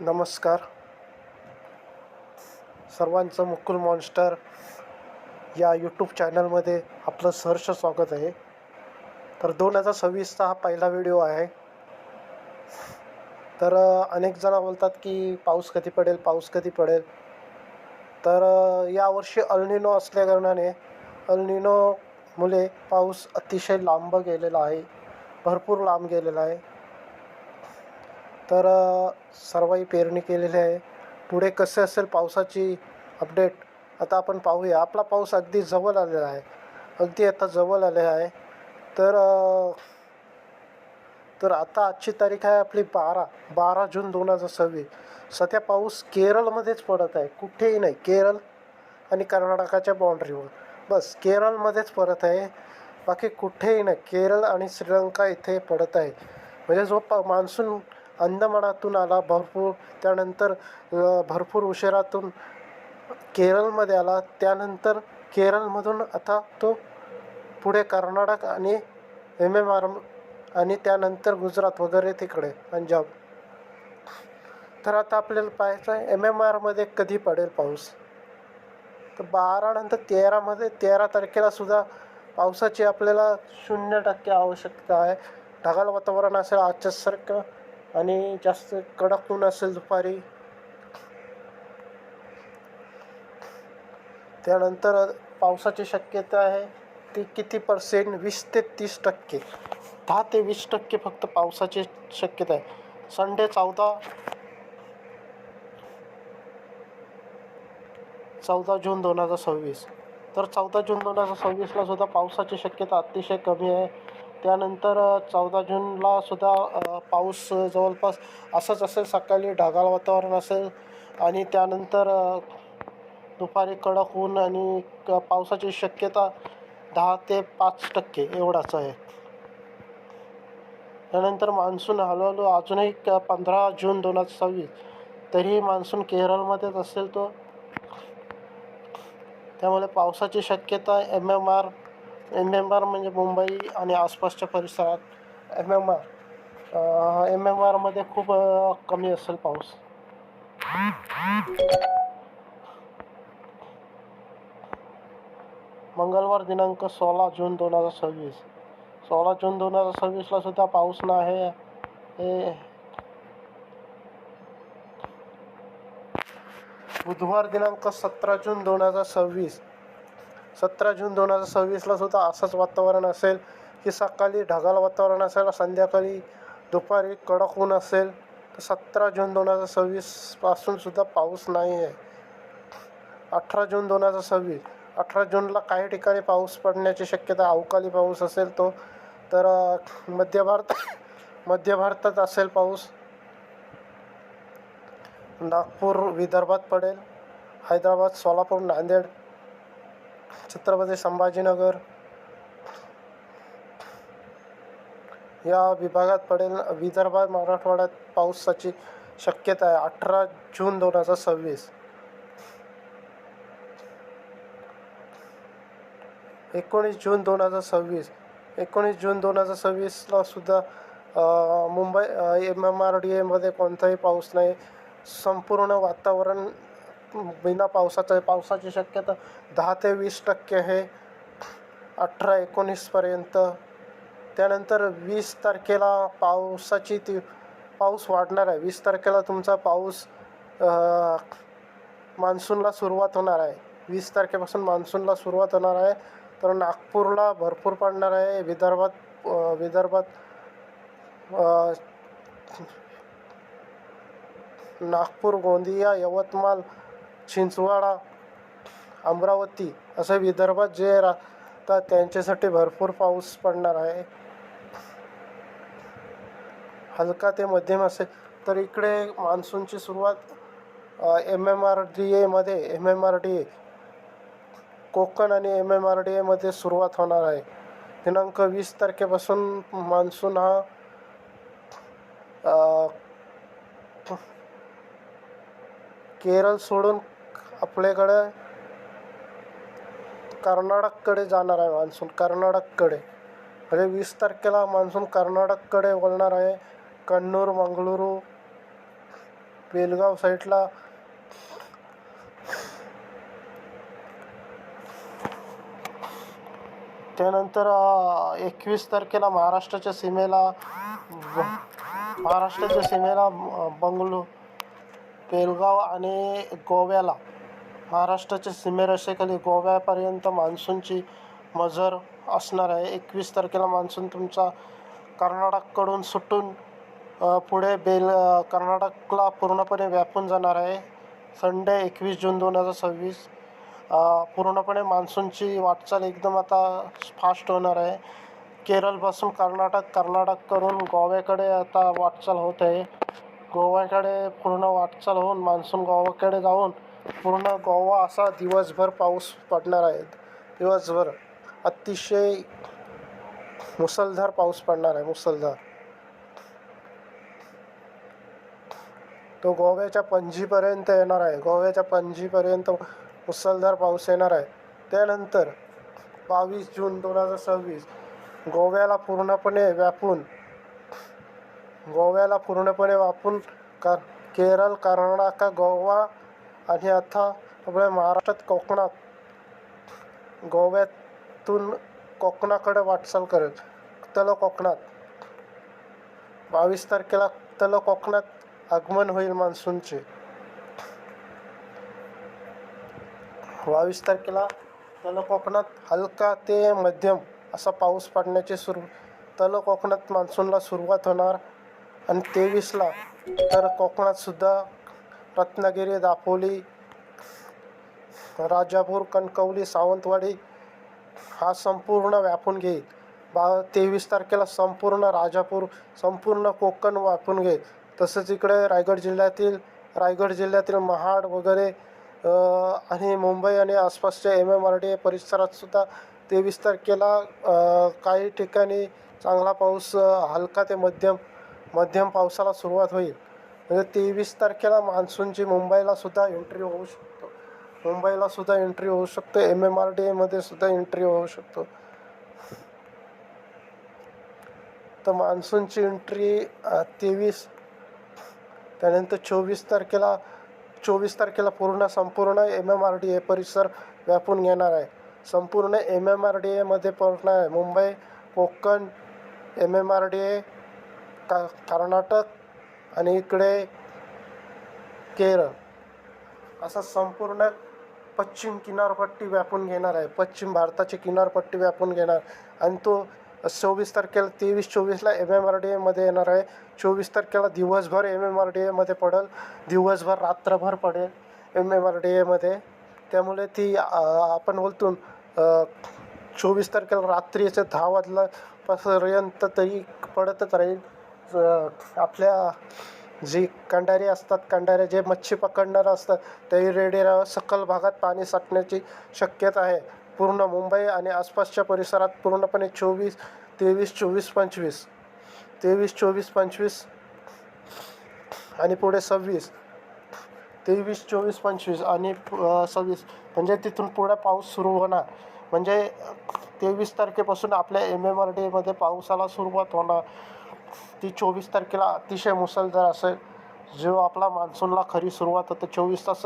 नमस्कार. सर्वांचं मुकुल मॉन्स्टर या यूट्यूब चॅनलमध्ये आपलं सहर्ष स्वागत आहे. तर 2026चा हा पहिला व्हिडिओ आहे. तर अनेक जण बोलतात की पाऊस कधी पडेल, पाऊस कधी पडेल. तर यावर्षी अल्निनो असल्याकारणाने अल्निनोमुळे पाऊस अतिशय लांब गेलेला आहे, भरपूर लांब गेलेला आहे. तर सर्वही पेरणी केलेली आहे. पुढे कसे असेल पावसाची अपडेट आता आपण पाहूया. आपला पाऊस अगदी जवळ आलेला आहे, अगदी आता जवळ आले आहे. तर तर आता आजची तारीख आहे आपली 12 जून 2026. सध्या पाऊस केरळमध्येच पडत आहे, कुठेही नाही. केरळ आणि कर्नाटकाच्या बाँड्रीवर, बस केरळमध्येच पडत आहे, बाकी कुठेही नाही. केरळ आणि श्रीलंका इथे पडत आहे. म्हणजे जो मान्सून अंदमानातून आला भरपूर, त्यानंतर भरपूर उशिरातून केरळमध्ये आला, त्यानंतर केरळमधून आता तो पुढे कर्नाटक आणि MMR आणि त्यानंतर गुजरात वगैरे तिकडे पंजाब. तर आता आपल्याला पाहायचं आहे MMRमध्ये कधी पडेल पाऊस. तर 12 नंतर 13 तारखेला सुद्धा पावसाची आपल्याला 0% आवश्यकता आहे. ढगाळ वातावरण असेल आजच्यासारखं आणि जास्त कडक ऊन असेल दुपारी. त्यानंतर पावसाची शक्यता आहे ती किती %? 20 ते 30%, 10 ते 20% फक्त पावसाची शक्यता आहे. संडे 14 जून 2026. तर 14 जून 2026ला सुद्धा पावसाची शक्यता अतिशय कमी आहे. त्यानंतर 14 जूनला सुद्धा पाऊस जवळपास असंच असेल. सकाळी ढगाळ वातावरण असेल आणि त्यानंतर दुपारी कडक ऊन आणि पावसाची शक्यता 10 ते 5% एवढाच आहे. त्यानंतर मान्सून हळूहळू अजूनही 15 जून 2026 तरीही मान्सून केरळमध्येच असेल तो. त्यामुळे पावसाची शक्यता MMR म्हणजे मुंबई आणि आसपासच्या परिसरात MMRमध्ये खूप कमी असेल पाऊस. मंगळवार दिनांक 16 जून 2026. 16 जून 2026ला सुद्धा पाऊस नाही. बुधवार दिनांक 17 जून 2026. 17 जून 2026ला सुद्धा असंच वातावरण असेल की सकाळी ढगाळ वातावरण असेल, संध्याकाळी दुपारी कडक ऊन असेल. तर 17 जून 2026 पासून सुद्धा पाऊस नाही आहे. 18 जून 2026. 18 जूनला काही ठिकाणी पाऊस पडण्याची शक्यता, अवकाळी पाऊस असेल तो. तर मध्य भारतात असेल पाऊस. नागपूर विदर्भात पडेल, हैदराबाद, सोलापूर, नांदेड, छत्रपती संभाजीनगर या विभागात पडेल. विदर्भात, मराठवाड्यात पावसाची शक्यता आहे. 18 जून 2026. 19 जून 2026. 19 जून 2026ला सुद्धा मुंबई MMRDAमध्ये कोणताही पाऊस नाही. संपूर्ण वातावरण बिना पावसाचं आहे. पावसाची शक्यता 10 ते 20% आहे 18-19पर्यंत. त्यानंतर 20 तारखेला पाऊस वाढणार आहे. 20 तारखेला तुमचा पाऊस मान्सूनला सुरुवात होणार आहे. 20 तारखेपासून मान्सूनला सुरुवात होणार आहे. तर नागपूरला भरपूर पडणार आहे. विदर्भात नागपूर, गोंदिया, यवतमाळ, छिंदवाडा, अमरावती असे विदर्भात जे राहतात त्यांच्यासाठी भरपूर पाऊस पडणार आहे. हलका ते मध्यम असेल. तर इकडे मान्सूनची सुरुवात MMRDA कोकण आणि MMRDAमध्ये सुरुवात होणार आहे. दिनांक 20 तारखेपासून मान्सून हा केरळ सोडून आपल्याकडे कर्नाटककडे जाणार आहे. मान्सून कर्नाटककडे म्हणजे 20 तारखेला मान्सून कर्नाटककडे वळणार आहे. कन्नूर, मंगळुरू, बेलगाव साईडला त्यानंतर 21 तारखेला महाराष्ट्राच्या सीमेला बंगळुरू, बेलगाव आणि गोव्याला महाराष्ट्राच्या सीमेरेषेखाली गोव्यापर्यंत मान्सूनची मजर असणार आहे. 21 तारखेला मान्सून तुमचा कर्नाटककडून सुटून पुढे कर्नाटकला पूर्णपणे व्यापून जाणार आहे. संडे 21 जून 2026 पूर्णपणे मान्सूनची वाटचाल एकदम आता फास्ट होणार आहे. केरळपासून कर्नाटक करून गोव्याकडे आता वाटचाल होत आहे. गोव्याकडे पूर्ण वाटचाल होऊन मान्सून गोव्याकडे जाऊन पूर्ण गोवा असा दिवसभर पाऊस पडणार आहे. दिवसभर अतिशय मुसळधार पाऊस पडणार आहे. मुसळधार तो गोव्याच्या पणजीपर्यंत येणार आहे. गोव्याच्या पणजीपर्यंत मुसळधार पाऊस येणार आहे. त्यानंतर 22 जून 2026 गोव्याला पूर्णपणे व्यापून केरळ, कर्नाटक, गोवा आणि आता आपल्या महाराष्ट्रात कोकणात गोव्यातून कोकणाकडे वाटचाल करेल. कोकणात 22 तारखेला कोकणात आगमन होईल मान्सूनचे. 22 तारखेला कोकणात हलका ते मध्यम असा पाऊस पडण्याची कोकणात मान्सूनला सुरुवात होणार. आणि 23ला तर कोकणात सुद्धा रत्नागिरी, दापोली, राजापूर, कणकवली, सावंतवाडी हा संपूर्ण व्यापून घेईल. 23 तारखेला संपूर्ण राजापूर, संपूर्ण कोकण व्यापून घेईल. तसंच इकडे रायगड जिल्ह्यातील महाड वगैरे आणि मुंबई आणि आसपासच्या MMRDA परिसरात सुद्धा 23 तारखेला काही ठिकाणी चांगला पाऊस, हलका ते मध्यम पावसाला सुरुवात होईल. म्हणजे 23 तारखेला मान्सूनची मुंबईला सुद्धा एंट्री होऊ शकतो. MMRDA मध्ये सुद्धा एंट्री होऊ शकतो. तर मान्सूनची एंट्री 23. त्यानंतर 24 तारखेला संपूर्ण MMRDA परिसर व्यापून घेणार आहे. संपूर्ण MMRDA मध्ये पडणार आहे. मुंबई, कोकण, MMRDA, कर्नाटक आणि इकडे केरळ असा संपूर्ण पश्चिम किनारपट्टी व्यापून घेणार आहे. पश्चिम भारताची किनारपट्टी व्यापून घेणार आणि तो 23-24ला MMRDA मध्ये येणार आहे. 24 तारखेला दिवसभर MMRDA मध्ये पडेल. दिवसभर रात्रभर पडेल MMRDA मध्ये. त्यामुळे ती आपण बोलतो 24 तारखेला रात्रीचे 10 वाजल्यापर्यंत तरी पडतच राहील. आपल्या जी कंडारे जे मच्छी पकडणारे असतात तेही रेडी राहावं. सखल भागात पाणी साठण्याची शक्यता आहे. पूर्ण मुंबई आणि आसपासच्या परिसरात पूर्णपणे 23-24-25 आणि पुढे 26, 23-24-25 आणि 26 म्हणजे तिथून पुढे पाऊस सुरू होणार. म्हणजे 23 तारखेपासून आपल्या MMRDA मध्ये पावसाला सुरुवात होणार. ती 24 तारखेला अतिशय मुसळधार असेल. जो आपला मान्सूनला खरी सुरुवात होते 24 तास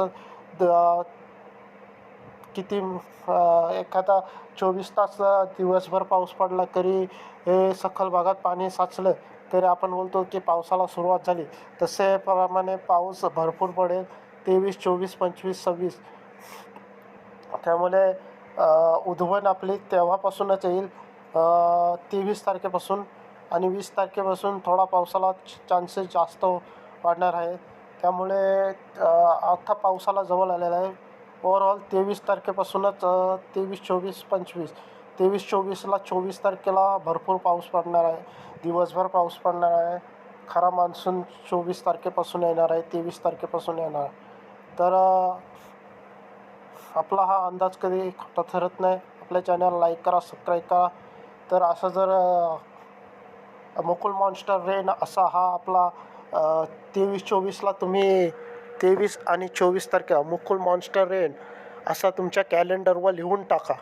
किती एखादा 24 तास दिवसभर पाऊस पडला तरी सखल भागात पाणी साचलं तरी आपण बोलतो की पावसाला सुरुवात झाली. तसे प्रमाणे पाऊस भरपूर पडेल 23-24-25-26. त्यामुळे उद्भवन आपली तेव्हापासूनच येईल 23 तारखेपासून आणि 20 तारखेपासून थोडा पावसाला चान्सेस जास्त वाढणार आहे. त्यामुळे आता पावसाला जवळ आलेला आहे. ओव्हरऑल 23 तारखेपासूनच 23-24-25 23-24ला 24 तारखेला भरपूर पाऊस पडणार आहे. दिवसभर पाऊस पडणार आहे. खरा मान्सून 24 तारखेपासून येणार आहे. 23 तारखेपासून येणार. तर आपला हा अंदाज कधी खोटा ठरत नाही. आपल्या चॅनल लाईक करा, सबस्क्राईब करा. तर असं जर मुकुल मॉन्स्टर रेन असा हा आपला 23-24ला तुम्ही 23 आणि 24 तारखेला मुकुल मॉन्स्टर रेन असा तुमच्या कॅलेंडरवर लिहून टाका.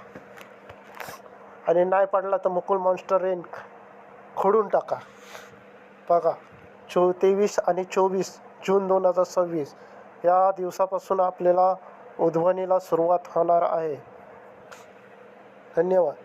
आणि नाही पडला तर मुकुल मॉन्स्टर रेन खोडून टाका. बघा 23 आणि 24 जून 2026 या दिवसापासून आपल्याला उधवणीला सुरुवात होणार आहे. धन्यवाद.